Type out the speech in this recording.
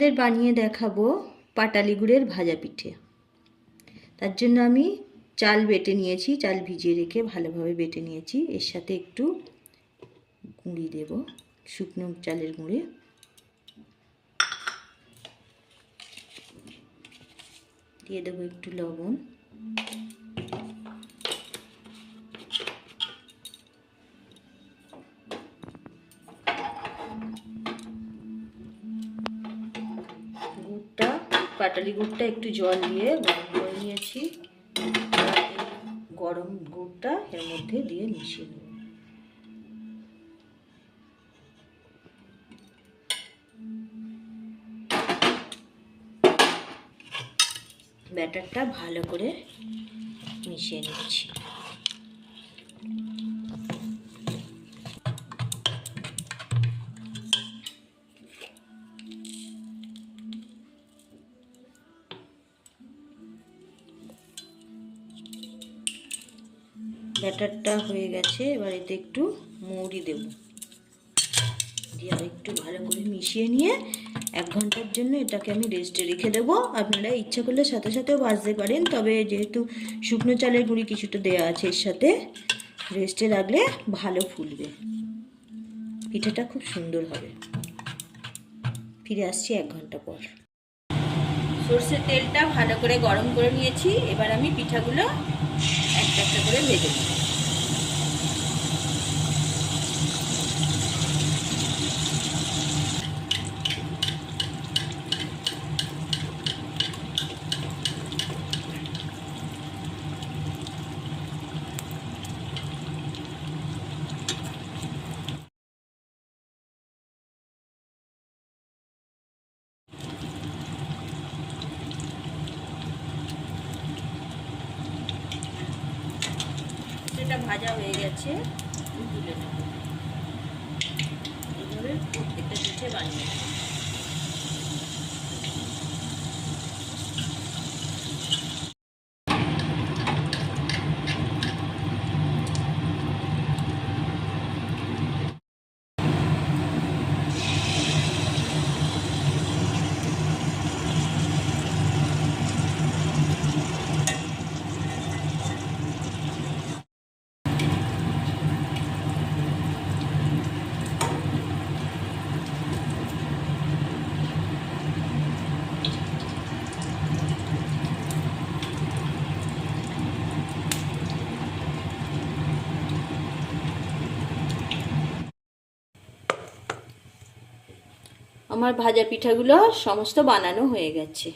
আপনাদের বানিয়ে দেখাবো পাটালি গুড়ের ভাজা পিঠে। তার জন্য আমি চাল বেটে নিয়েছি, চাল ভিজিয়ে রেখে ভালোভাবে বেটে নিয়েছি। এর সাথে একটু গুঁড়ি দেব, শুকনো চালের গুঁড়ি। দিয়ে দেবো একটু লবণ। পাটালি গুড়টা একটু জল দিয়ে গরম করে নিয়েছি। গরম গুড়টা এর মধ্যে দিয়ে মিশিয়ে নেব। ব্যাটারটা ভালো করে মিশিয়ে নিচ্ছি। ব্যাটারটা হয়ে গেছে, এবার এতে একটু মৌরি দেব, দিয়ে একটু ভালো করে মিশিয়ে নিয়ে 1 ঘন্টার জন্য এটাকে আমি রেস্টে রেখে দেবো। আপনারা ইচ্ছা করলে সাথে সাথেও ভাজতে পারেন, তবে যেহেতু শুকনো চালের গুঁড়ি কিছুটা দেওয়া আছে এর সাথে, রেস্টে রাখলে ভালো ফুলবে, পিঠাটা খুব সুন্দর হবে। ফিরে আসছি 1 ঘন্টা পর। সরষের তেলটা ভালো করে গরম করে নিয়েছি। এবার আমি পিঠাগুলো একটা একটা করে ভেজে নেব। এটা ভাজা হয়ে গেছে, তুলে নেব। এইভাবে প্রত্যেকটা পিঠে বানিয়ে নেব। আমার ভাজা পিঠাগুলো সমস্ত বানানো হয়ে গেছে।